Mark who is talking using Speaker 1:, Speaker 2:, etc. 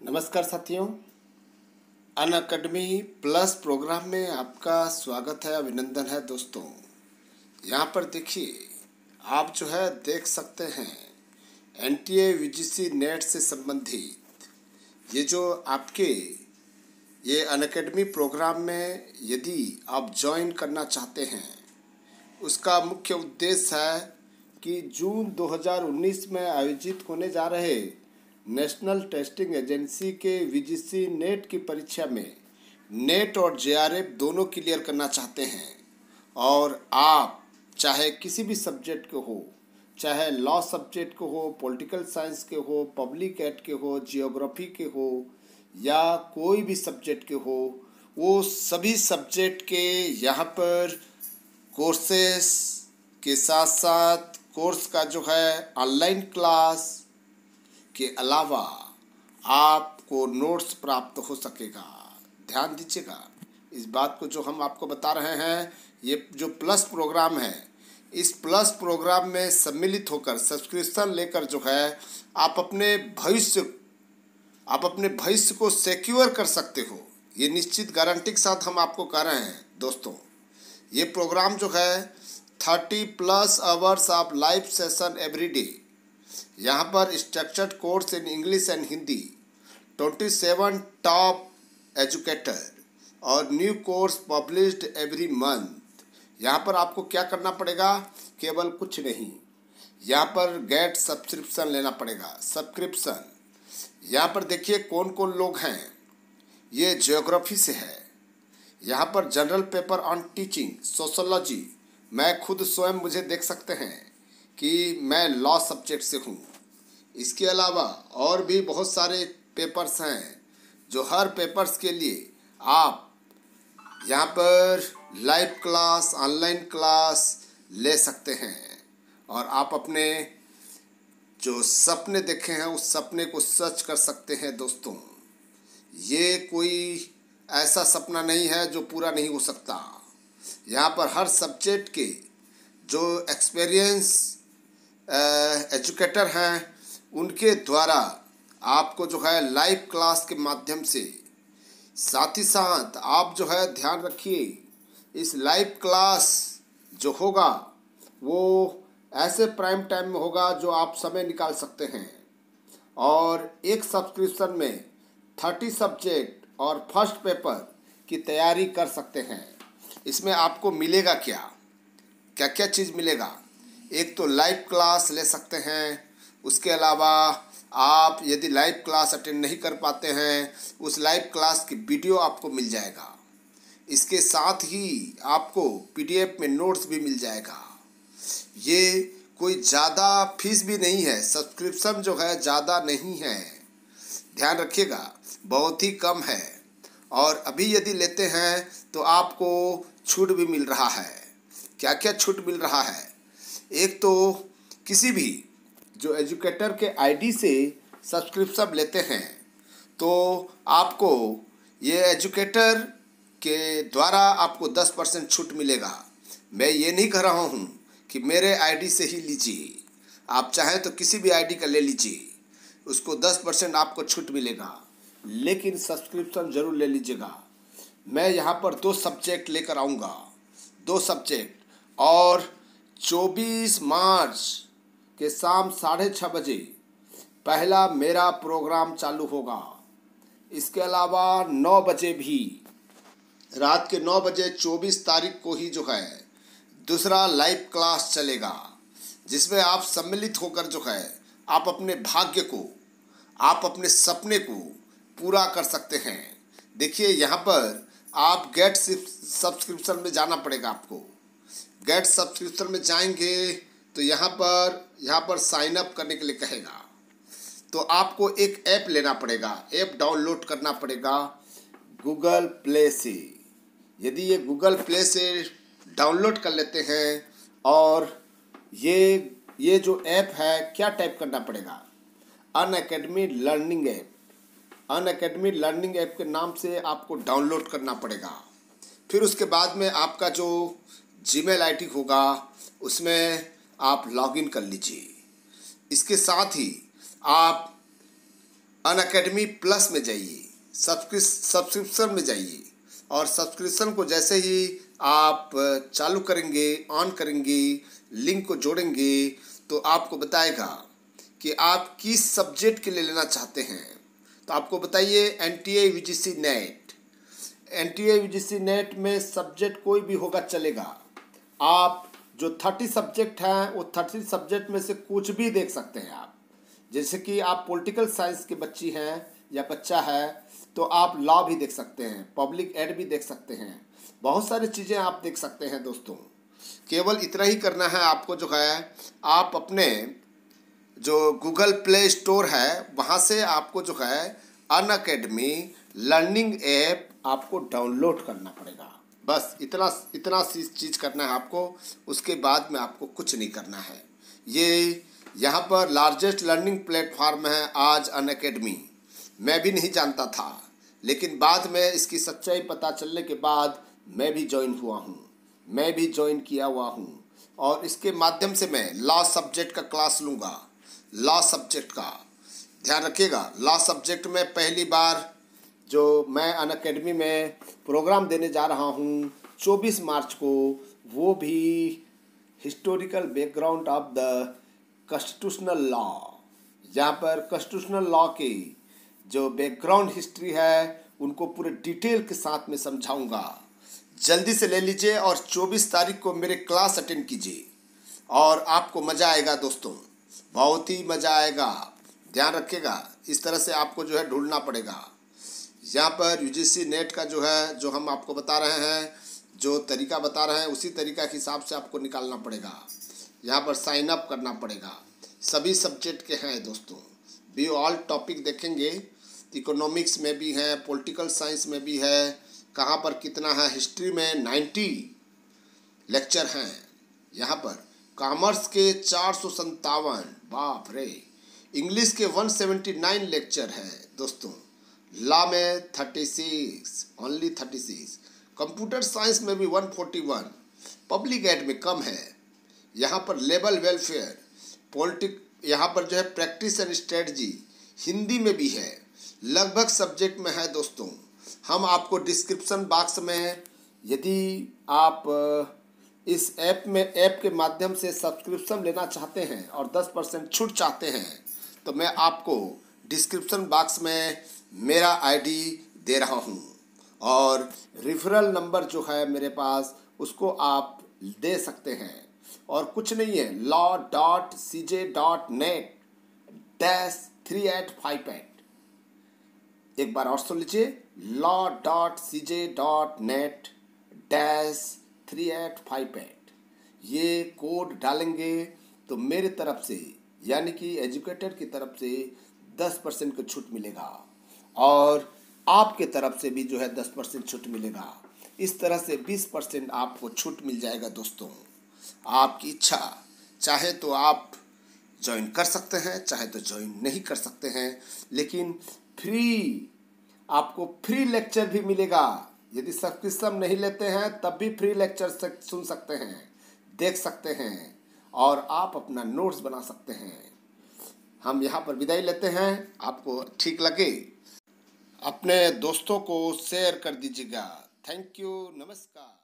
Speaker 1: नमस्कार साथियों, Unacademy plus programme में आपका स्वागत है, अभिनंदन है दोस्तों। यहाँ पर देखिए, आप जो है देख सकते हैं एनटीए यूजीसी नेट से संबंधित ये जो आपके ये अनअकैडमी प्रोग्राम में यदि आप ज्वाइन करना चाहते हैं, उसका मुख्य उद्देश्य है कि जून 2019 में आयोजित होने जा रहे नेशनल टेस्टिंग एजेंसी के यूजीसी नेट की परीक्षा में नेट और जेआरएफ दोनों क्लियर करना चाहते हैं। और आप चाहे किसी भी सब्जेक्ट के हो, चाहे लॉ सब्जेक्ट के हो, पॉलिटिकल साइंस के हो, पब्लिक एड के हो, जियोग्राफी के हो या कोई भी सब्जेक्ट के हो, वो सभी सब्जेक्ट के यहाँ पर कोर्सेस के साथ साथ कोर्स का जो है ऑनलाइन क्लास के अलावा आपको नोट्स प्राप्त हो सकेगा। ध्यान दीजिएगा इस बात को जो हम आपको बता रहे हैं। ये जो प्लस प्रोग्राम है, इस प्लस प्रोग्राम में सम्मिलित होकर सब्सक्रिप्शन लेकर जो है आप अपने भविष्य को सिक्योर कर सकते हो। ये निश्चित गारंटी के साथ हम आपको कह रहे हैं दोस्तों। ये प्रोग्राम जो है 30+ hours of live session every day, यहाँ पर structured course in English and Hindi, 27 top educator और new course published every month. यहाँ पर आपको क्या करना पड़ेगा? केवल कुछ नहीं, यहाँ पर गेट सब्सक्रिप्शन लेना पड़ेगा। सब्सक्रिप्शन यहाँ पर देखिए कौन कौन लोग हैं। ये ज्योग्राफी से है, यहाँ पर general paper on teaching, sociology, मैं खुद स्वयं मुझे देख सकते हैं कि मैं लॉ सब्जेक्ट से हूँ। इसके अलावा और भी बहुत सारे पेपर्स हैं जो हर पेपर्स के लिए आप यहाँ पर लाइव क्लास, ऑनलाइन क्लास ले सकते हैं और आप अपने जो सपने देखे हैं उस सपने को सच कर सकते हैं दोस्तों। ये कोई ऐसा सपना नहीं है जो पूरा नहीं हो सकता। यहाँ पर हर सब्जेक्ट के जो एक्सपीरियंस एजुकेटर हैं उनके द्वारा आपको जो है लाइव क्लास के माध्यम से, साथ ही साथ आप जो है ध्यान रखिए इस लाइव क्लास जो होगा वो ऐसे प्राइम टाइम में होगा जो आप समय निकाल सकते हैं। और एक सब्सक्रिप्शन में 30 सब्जेक्ट और फर्स्ट पेपर की तैयारी कर सकते हैं। इसमें आपको मिलेगा क्या क्या चीज़ मिलेगा? एक तो लाइव क्लास ले सकते हैं, उसके अलावा आप यदि लाइव क्लास अटेंड नहीं कर पाते हैं उस लाइव क्लास की वीडियो आपको मिल जाएगा। इसके साथ ही आपको पीडीएफ में नोट्स भी मिल जाएगा। ये कोई ज़्यादा फीस भी नहीं है, सब्सक्रिप्शन जो है ज़्यादा नहीं है, ध्यान रखिएगा, बहुत ही कम है। और अभी यदि लेते हैं तो आपको छूट भी मिल रहा है। क्या क्या छूट मिल रहा है? एक तो किसी भी जो एजुकेटर के आईडी से सब्सक्रिप्शन लेते हैं तो आपको ये एजुकेटर के द्वारा आपको 10% छूट मिलेगा। मैं ये नहीं कह रहा हूँ कि मेरे आईडी से ही लीजिए, आप चाहें तो किसी भी आईडी का ले लीजिए, उसको 10% आपको छूट मिलेगा, लेकिन सब्सक्रिप्शन ज़रूर ले लीजिएगा। मैं यहाँ पर 2 सब्जेक्ट लेकर आऊँगा, 2 सब्जेक्ट, और 24 मार्च के शाम 6:30 बजे पहला मेरा प्रोग्राम चालू होगा। इसके अलावा 9 बजे भी, रात के 9 बजे 24 तारीख को ही जो है दूसरा लाइव क्लास चलेगा, जिसमें आप सम्मिलित होकर जो है आप अपने भाग्य को, आप अपने सपने को पूरा कर सकते हैं। देखिए यहाँ पर आप गेट सब्सक्रिप्शन में जाना पड़ेगा। आपको गेट सब्सक्रिप्शन में जाएंगे तो यहाँ पर साइन अप करने के लिए कहेगा, तो आपको एक ऐप लेना पड़ेगा, ऐप डाउनलोड करना पड़ेगा गूगल प्ले से। यदि ये गूगल प्ले से डाउनलोड कर लेते हैं और ये जो ऐप है, क्या टाइप करना पड़ेगा? Unacademy learning app. Unacademy learning app के नाम से आपको डाउनलोड करना पड़ेगा। फिर उसके बाद में आपका जो जीमेल आईडी होगा उसमें आप लॉगिन कर लीजिए। इसके साथ ही आप अनअकैडमी प्लस में जाइए, सब्सक्रिप्शन में जाइए, और सब्सक्रिप्शन को जैसे ही आप चालू करेंगे, ऑन करेंगे, लिंक को जोड़ेंगे, तो आपको बताएगा कि आप किस सब्जेक्ट के लिए लेना चाहते हैं। तो आपको बताइए NTA UGC net, NTA UGC net में सब्जेक्ट कोई भी होगा चलेगा। आप जो 30 सब्जेक्ट हैं वो 30 सब्जेक्ट में से कुछ भी देख सकते हैं आप। जैसे कि आप पॉलिटिकल साइंस के बच्ची हैं या बच्चा है तो आप लॉ भी देख सकते हैं, पब्लिक एड भी देख सकते हैं, बहुत सारी चीज़ें आप देख सकते हैं दोस्तों। केवल इतना ही करना है आपको, जो है आप अपने जो गूगल प्ले स्टोर है वहाँ से आपको जो है अनअकैडमी लर्निंग ऐप आपको डाउनलोड करना पड़ेगा। बस इतना चीज़ करना है आपको, उसके बाद में आपको कुछ नहीं करना है। ये यहाँ पर लार्जेस्ट लर्निंग प्लेटफॉर्म है आज अनअकैडमी। मैं भी नहीं जानता था, लेकिन बाद में इसकी सच्चाई पता चलने के बाद मैं भी ज्वाइन हुआ हूँ, मैं भी ज्वाइन किया हुआ हूँ, और इसके माध्यम से मैं लॉ सब्जेक्ट का क्लास लूँगा। लॉ सब्जेक्ट का ध्यान रखिएगा, लॉ सब्जेक्ट में पहली बार जो मैं अनअकैडमी में प्रोग्राम देने जा रहा हूँ 24 मार्च को, वो भी historical background of the constitutional law. जहाँ पर कॉन्स्टिट्यूशनल लॉ की जो बैकग्राउंड हिस्ट्री है उनको पूरे डिटेल के साथ में समझाऊंगा। जल्दी से ले लीजिए और 24 तारीख को मेरे क्लास अटेंड कीजिए और आपको मज़ा आएगा दोस्तों, बहुत ही मज़ा आएगा। ध्यान रखिएगा, इस तरह से आपको जो है ढूंढना पड़ेगा। यहाँ पर UGC नेट का जो है, जो हम आपको बता रहे हैं, जो तरीका बता रहे हैं, उसी तरीका के हिसाब से आपको निकालना पड़ेगा। यहाँ पर साइन अप करना पड़ेगा। सभी सब्जेक्ट के हैं दोस्तों, भी ऑल टॉपिक देखेंगे। इकोनॉमिक्स में भी है, पॉलिटिकल साइंस में भी है, कहाँ पर कितना है, हिस्ट्री में 90 लेक्चर हैं। यहाँ पर कॉमर्स के 457, बाप रे, इंग्लिश के 179 लेक्चर हैं दोस्तों, लॉ में 36, ओनली 36, कंप्यूटर साइंस में भी 141, पब्लिक एड में कम है। यहाँ पर लेबर वेलफेयर, यहाँ पर जो है प्रैक्टिस एंड स्ट्रेटजी हिंदी में भी है, लगभग सब्जेक्ट में है दोस्तों। हम आपको डिस्क्रिप्शन बॉक्स में, यदि आप इस ऐप के माध्यम से सब्सक्रिप्शन लेना चाहते हैं और 10% छूट चाहते हैं, तो मैं आपको डिस्क्रिप्शन बॉक्स में मेरा ID दे रहा हूँ, और रेफरल नंबर जो है मेरे पास उसको आप दे सकते हैं। और कुछ नहीं है, law.cj.net-3858। एक बार और सुन लीजिए, law.cj.net-3858। ये कोड डालेंगे तो मेरे तरफ से, यानी कि एजुकेटर की तरफ से 10% का छूट मिलेगा, और आपके तरफ से भी जो है 10% छूट मिलेगा। इस तरह से 20% आपको छूट मिल जाएगा दोस्तों। आपकी इच्छा, चाहे तो आप ज्वाइन कर सकते हैं, चाहे तो ज्वाइन नहीं कर सकते हैं, लेकिन आपको फ्री लेक्चर भी मिलेगा। यदि सब्सक्रिप्शन नहीं लेते हैं तब भी फ्री लेक्चर सुन सकते हैं, देख सकते हैं, और आप अपना नोट्स बना सकते हैं। हम यहाँ पर विदाई लेते हैं। आपको ठीक लगे अपने दोस्तों को शेयर कर दीजिएगा। थैंक यू, नमस्कार।